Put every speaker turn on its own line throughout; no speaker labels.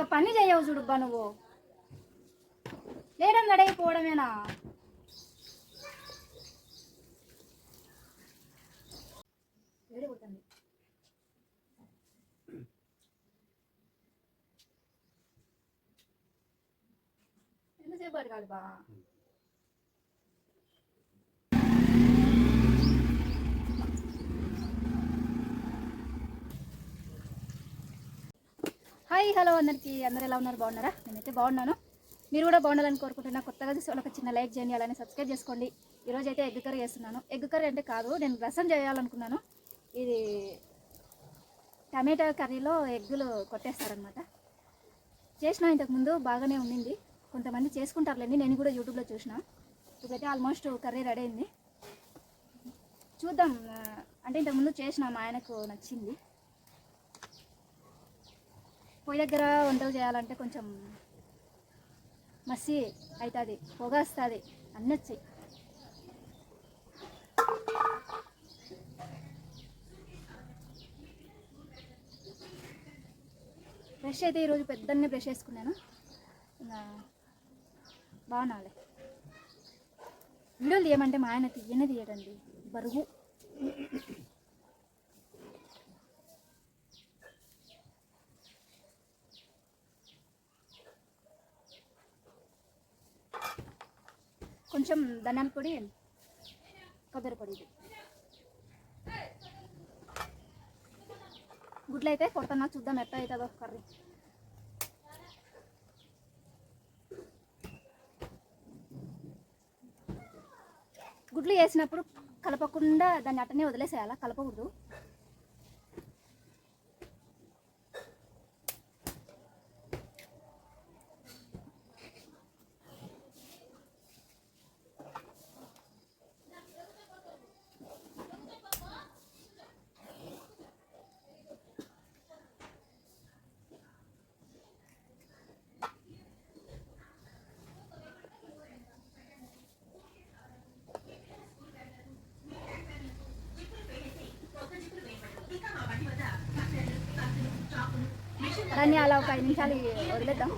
ఒక పని చేయవు చూడుబ్బా నువ్వు. లేడం నడైపోవడమేనా? ఏడిపోతుంది ఎంతసేపు అడగాలి బా? హాయ్ హలో అందరికీ, అందరు ఎలా ఉన్నారు? బాగున్నారా? నేనైతే బాగున్నాను. మీరు కూడా బాగుండాలని కోరుకుంటున్నా. కొత్తగా చూసి వాళ్ళకి చిన్న లైక్ చేయండి, అలానే సబ్స్క్రైబ్ చేసుకోండి. ఈరోజు అయితే ఎగ్ కర్రీ చేస్తున్నాను. ఎగ్ కర్రీ అంటే కాదు, నేను రసం చేయాలనుకున్నాను. ఇది టమాటా కర్రీలో ఎగ్గులు కొట్టేస్తారనమాట. చేసిన ఇంతకుముందు బాగానే ఉండింది. కొంతమంది చేసుకుంటారులేండి, నేను కూడా యూట్యూబ్లో చూసిన. ఇప్పుడైతే ఆల్మోస్ట్ కర్రీ రెడీ అయింది. చూద్దాం. అంటే ఇంతకుముందు చేసిన మా ఆయనకు నచ్చింది. పొయ్యి దగ్గర వంటలు చేయాలంటే కొంచెం మసి అవుతుంది, పొగ వస్తుంది, అన్నీ వచ్చాయి. బ్రష్ అయితే ఈరోజు పెద్దన్నే బ్రష్ వేసుకున్నాను. బాగున్నాలే. వీడియోలు తీయమంటే మా ఆయన తీయనే తీయడండి, బరువు. కొంచెం ధనియాల పొడి, కొబ్బరి పొడి. ఇది గుడ్లు అయితే కొడుతున్నా, చూద్దాం ఎట్లా అవుతుందో కర్రీ. గుడ్లు వేసినప్పుడు కలపకుండా దాన్ని అట్టనే వదిలేసేయాలా, కలపకూడదు. దాన్ని అలా ఒక 5 నిమిషాలు వదిలేద్దాం.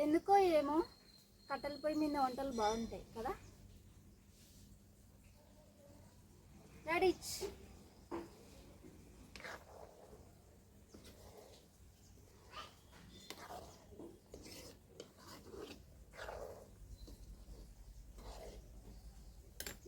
ఎందుకో ఏమో కట్టెల పొయ్యి మీద వంటలు బాగుంటాయి కదా. రెడీ.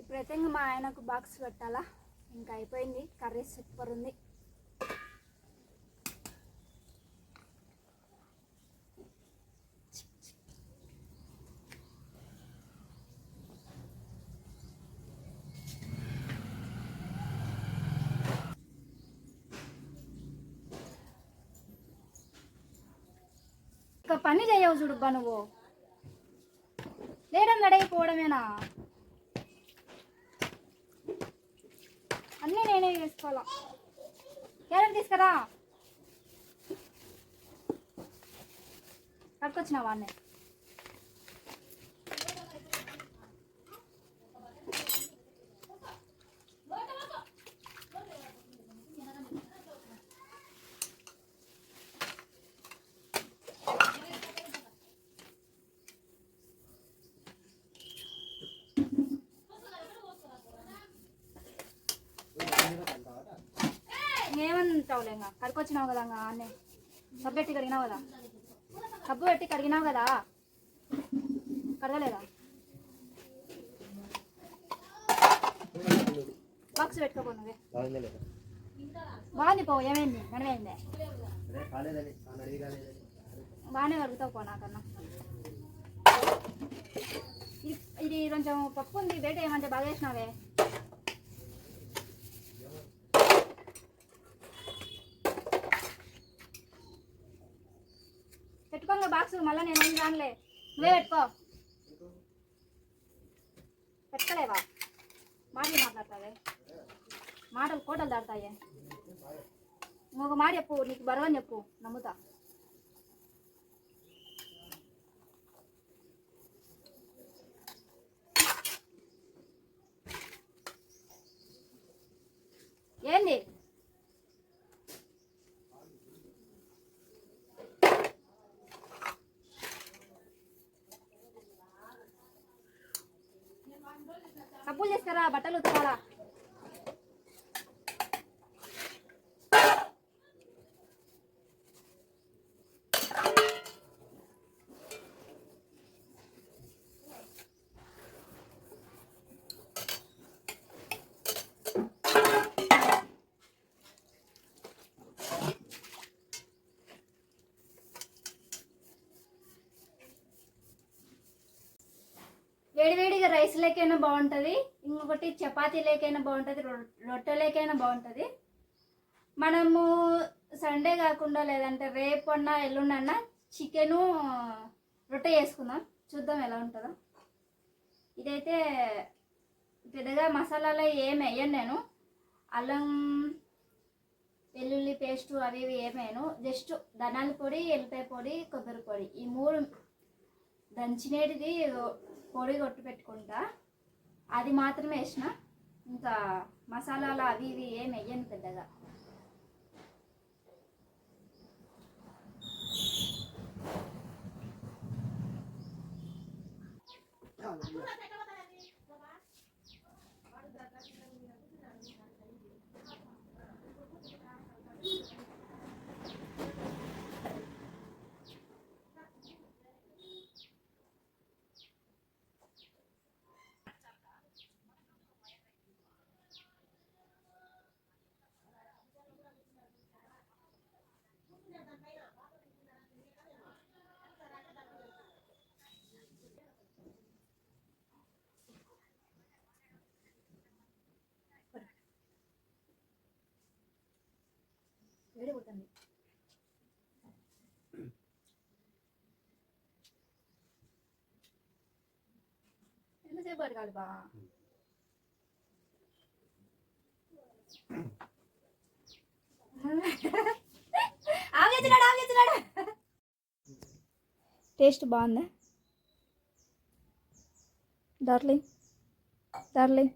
ఇప్పుడైతే ఇంకా మా ఆయనకు బాక్స్ పెట్టాలా. ఇంకా అయిపోయింది, కర్రీ సూపర్ ఉంది. ఒక పని చేయవు చూడుబ్బా నువ్వు. లేడం నడైపోవడమేనా? అన్నీ నేనే చేసుకోవాలా. కేరం తీసుకురా. పట్టుకొచ్చినా వాడిని. తింటావులే ఇంకా కడుకొచ్చినావు కదా ఇంకా అన్నే సబ్బు పెట్టి కడిగినావు కదా సబ్బు పెట్టి కడిగినావు కదా కడగలేదా బాక్స్ పెట్టుకోపో నువ్వే బాగుంది పో ఏమైంది నడమైంది బాగానే కడుగుతావు పో నాకన్నా ఇది కొంచెం పప్పు ఉంది బయట ఏమంటే బాగా చేసినావే పెట్టుకోంగా బాక్స్ మళ్ళీ నేనేం రానులే నువ్వే పెట్టుకో పెట్టలేవా మాటలు మాట్లాడతావే మాటలు కోటలు దాడతాయే ఇంకొక మాట చెప్పు నీకు బరువని చెప్పు నమ్ముతా ఏంది కప్పులు చేసుకురా బట్టలు ఉతకాలా వేడివేడిగా రైస్ లేకైనా బాగుంటుంది ఇంకొకటి చపాతీ లేకైనా బాగుంటుంది రొట్టె లేకైనా బాగుంటుంది మనము సండే కాకుండా లేదంటే రేపన్నా ఎల్లుండన్నా చికెను రొట్టె చేసుకుందాం చూద్దాం ఎలా ఉంటుందో ఇదైతే పెద్దగా మసాలాలో ఏం వేయను నేను అల్లం వెల్లుల్లి పేస్టు అవి ఇవి ఏమేను జస్ట్ ధనాల పొడి ఎల్లిపాయ పొడి కొబ్బరి పొడి ఈ మూడు దంచినేటిది పొడి కొట్టు పెట్టుకుంటా అది మాత్రమే వేసిన ఇంకా మసాలాలు అవి ఇవి ఏం వేయను పెద్దగా వేడిపోతుంది ఎంతసేపు అడగాలి బా టేస్ట్ బాగుందా darling darling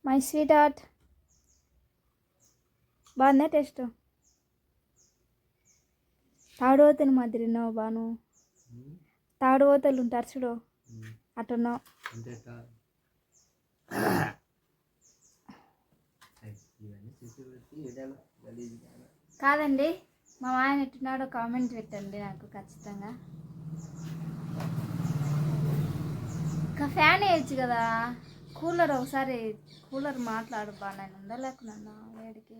my sweet heart బాగుందా టేస్ట్ తాడువతలు మాదిరిన్నావు బాను తాడువతలు ఉంటారు చూడు అట్టున్నావు కాదండి మా ఆయన ఎట్టున్నాడో కామెంట్ పెట్టండి నాకు ఖచ్చితంగా ఇంకా ఫ్యాన్ వేయచ్చు కదా కూలర్ ఒకసారి కూలర్ మాట్లాడు బా నేను ఉండలేకున్నా వేడికి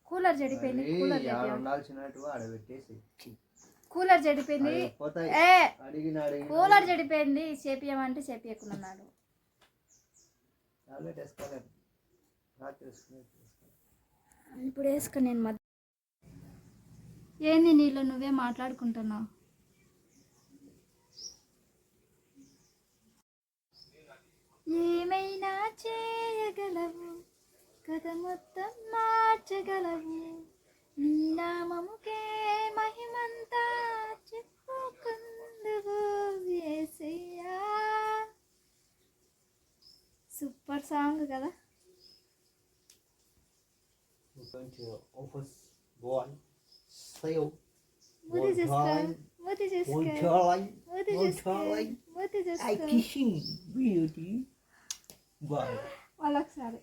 కూలర్ చెడిపోయింది కూలర్ చెడిపోయింది కూలర్ చెడిపోయింది చేపియమంటే చేపియకున్నాడు ఇప్పుడు వేసుకో నేను మధ్య ఏంది నీళ్ళు నువ్వే మాట్లాడుకుంటున్నావు ఏమైనా చేయగలవు కథ మొత్తం మార్చగలవు నీ నామముకే మహిమంతా చెప్పుకుందువు యేసయ్యా సూపర్ సాంగ్ కదా వాళ్ళొకసారి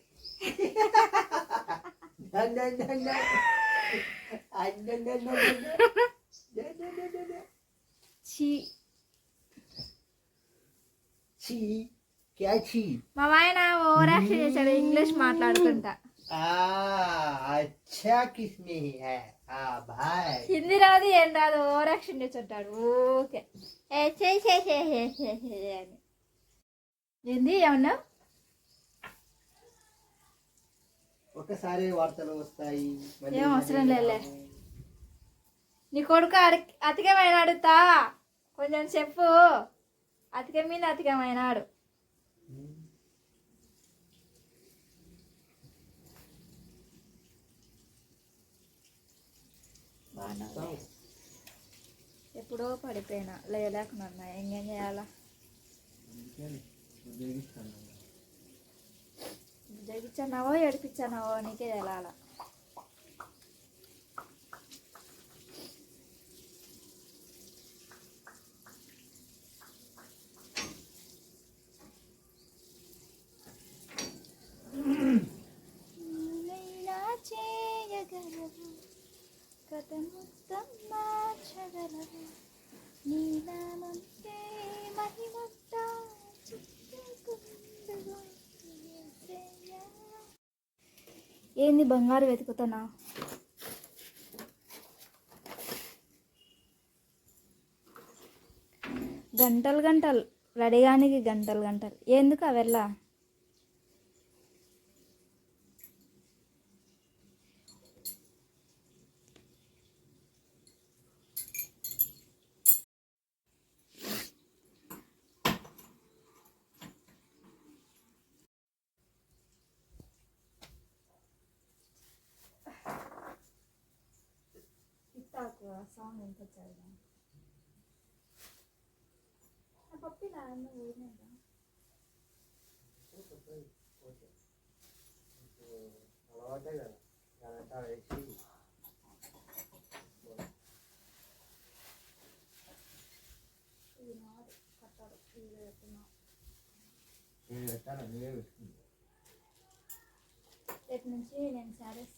చీ
ఛీ క్యా ఛీ
మా ఆయన ఓవర్ యాక్షన్ చేశాడు ఇంగ్లీష్ మాట్లాడుకుంటా.
अच्छा किसमें है भाई
హిందీ రాదు ఏం రాదు ఓవర్ యాక్షన్ చేస్తుంటాడు ఓకే. అని ఏంది ఏమన్నా
ఒకసారి వార్తలు వస్తాయి
ఏం అవసరం లేదులే. నీ కొడుకు అతికమైనాడుతా కొంచెం చెప్పు. అతిక మీద అతికమైనాడు. ఎప్పుడో పడిపోయినా లేకున్నా ఇంకేం చేయాలా. జగిచ్చానావో ఏడిపించానావో నీకే తెలాలా. చేయగలవు కథ మొత్తం మార్చగలవు నీలామంటే మహిమొట్ట ఏంది బంగారు వెతుకుతున్నా. గంటలు గంటలు రెడీగానికి గంటలు గంటలు ఎందుకు అవెల్లా. సాంగ్ ఎంత వచ్చారు పప్పి ఇది నాది కట్టాలి. రేపు నుంచి నేను శారీస్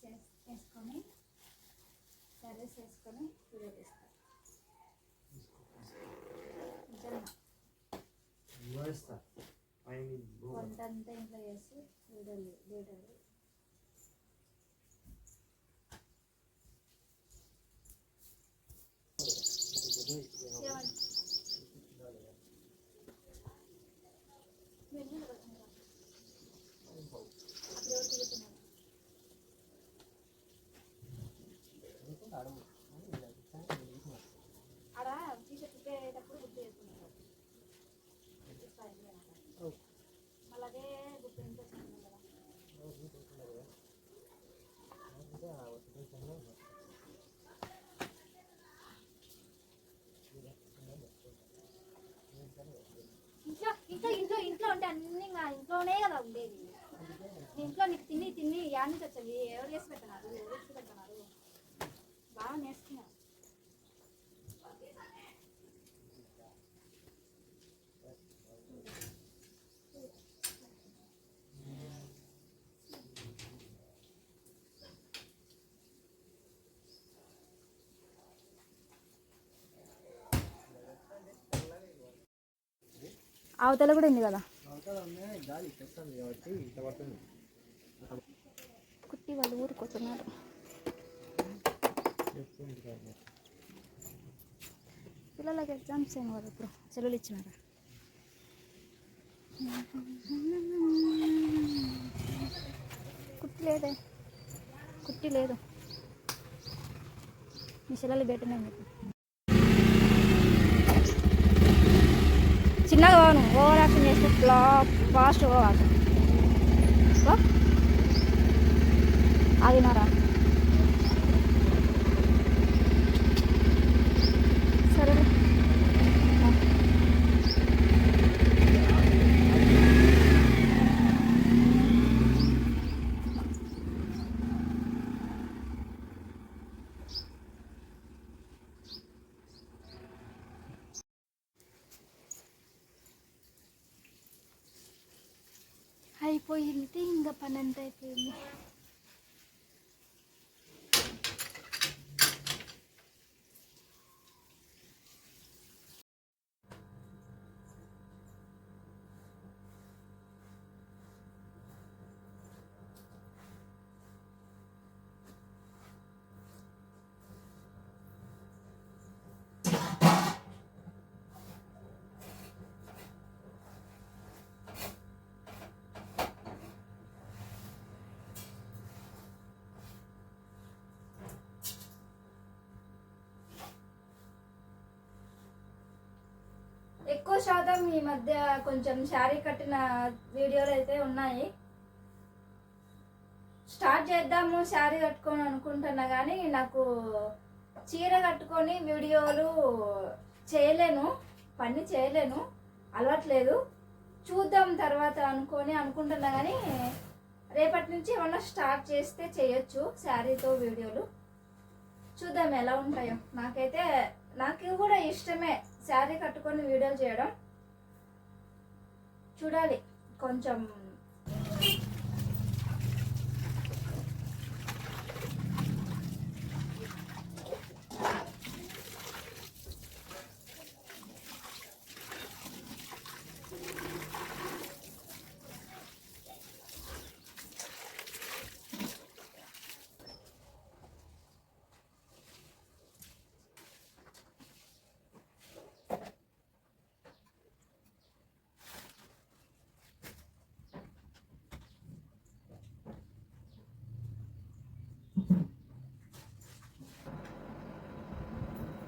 వేసుకొని వీడియో తీస్తాను. వంట అంతా ఇంట్లో చేసి వీడియోలు ఆడ టీషర్ట్ తిప్పేటప్పుడు గుర్తు చేసుకుంటారు. అలాగే గుర్తు ఇంట్లో కదా. ఇంట్లో ఉంటే అన్ని ఇంట్లోనే కదా ఉండేది. ఇంట్లో నీకు తిని యాడ్ నుంచి వచ్చేవి ఎవరు చేసి పెడుతున్నారు బాగా నేర్చుకున్నాను. అవతల కూడా ఉంది కదా కుట్టి వాళ్ళు ఊరుకోతున్నారు. పిల్లలకి ఎగ్జామ్స్ ఏమో కదా ఇప్పుడు సెలవులు ఇచ్చినారా. కుట్టి లేదు మీ సెలవులు పెట్టినా మీకు. చిన్నగా పోను ఓవర్ యాక్షన్ చేస్తే ఫాస్ట్ పోవాలి. ఆగినారా సరే. అయిపోయింది, ఇంకా పని అంతా అయిపోయింది. ఎక్కువ శాతం ఈ మధ్య కొంచెం శారీ కట్టిన వీడియోలు అయితే ఉన్నాయి. స్టార్ట్ చేద్దాము శారీ కట్టుకొని అనుకుంటున్నా, కానీ నాకు చీర కట్టుకొని వీడియోలు చేయలేను, పని చేయలేను, అలవాట్లేదు. చూద్దాం తర్వాత అనుకుంటున్నా, కానీ రేపటి నుంచి ఏమన్నా స్టార్ట్ చేస్తే చేయొచ్చు శారీతో వీడియోలు. చూద్దాం ఎలా ఉంటాయో. నాకు కూడా ఇష్టమే శారీ కట్టుకొని వీడియోలు చేయడం. చూడాలి కొంచెం.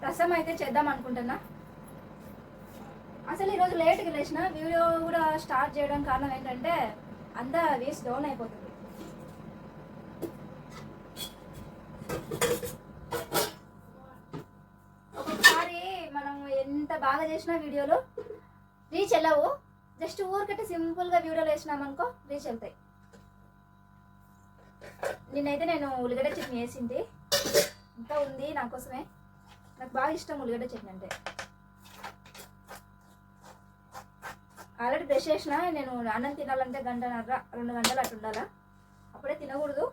రసం అయితే చేద్దాం అనుకుంటున్నా. అసలు ఈరోజు లేట్గా లేచిన, వీడియో కూడా స్టార్ట్ చేయడం కారణం ఏంటంటే అంతా వేస్ డౌన్ అయిపోతుంది. ఒక్కొక్కసారి మనం ఎంత బాగా చేసినా వీడియోలు రీచ్ వెళ్ళవు. జస్ట్ ఊరికట్టే సింపుల్గా వీడియోలు వేసినామనుకో రీచ్ వెళ్తాయి. నిన్నైతే నేను ఉల్లిగడ్డ చట్నీ వేసింది, ఇంకా ఉంది నా కోసమే. నాకు బాగా ఇష్టం ఉల్లిగడ్డ చట్నీ అంటే. ఆల్రెడీ బ్రష్ చేసిన. నేను అన్నం తినాలంటే 1 గంట 2 గంటలు అటు ఉండాలా, అప్పుడే తినకూడదు.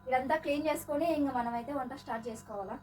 ఇదంతా క్లీన్ చేసుకొని ఇంకా మనమైతే వంట స్టార్ట్ చేసుకోవాలా.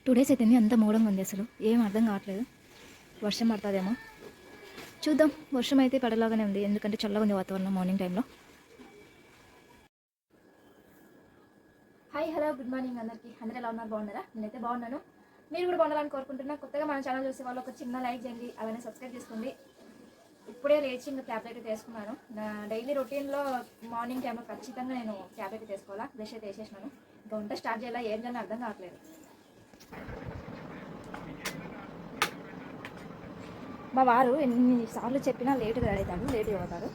టూ డేస్ అయితే అంత మూడంగా ఉంది, అసలు ఏం అర్థం కావట్లేదు. వర్షం పడుతుందేమో చూద్దాం. వర్షం అయితే పడలాగానే ఉంది, ఎందుకంటే చల్లగా ఉంది వాతావరణం మార్నింగ్ టైంలో. హాయ్, హలో, గుడ్ మార్నింగ్ అందరికీ. అందరూ ఎలా ఉన్నారు? బాగున్నారా? నేనైతే బాగున్నాను. మీరు కూడా బాగుండాలని కోరుకుంటున్నా. కొత్తగా మన ఛానల్ చూసే వాళ్ళు ఒక చిన్న లైక్ చేయండి, అలానే సబ్స్క్రైబ్ చేసుకోండి. ఇప్పుడే లేచి ఇంకా ట్యాబ్లెట్ అయితే వేసుకున్నాను. నా డైలీ రొటీన్లో మార్నింగ్ టైంలో ఖచ్చితంగా నేను ట్యాబ్లెట్ వేసుకోవాలా. బ్రష్ అయితే వేసేసినాను. ఇంకా వంట స్టార్ట్ చేయాలా, ఏం చేయాలని అర్థం కావట్లేదు. మా వారు ఎన్నిసార్లు చెప్పినా లేటుగా రెడీ అవుతాడు, లేటుగా అవుతాడు.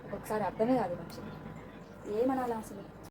ఒక్కొక్కసారి అర్థమే కాదు మనిషి, ఏమనాలా అసలు.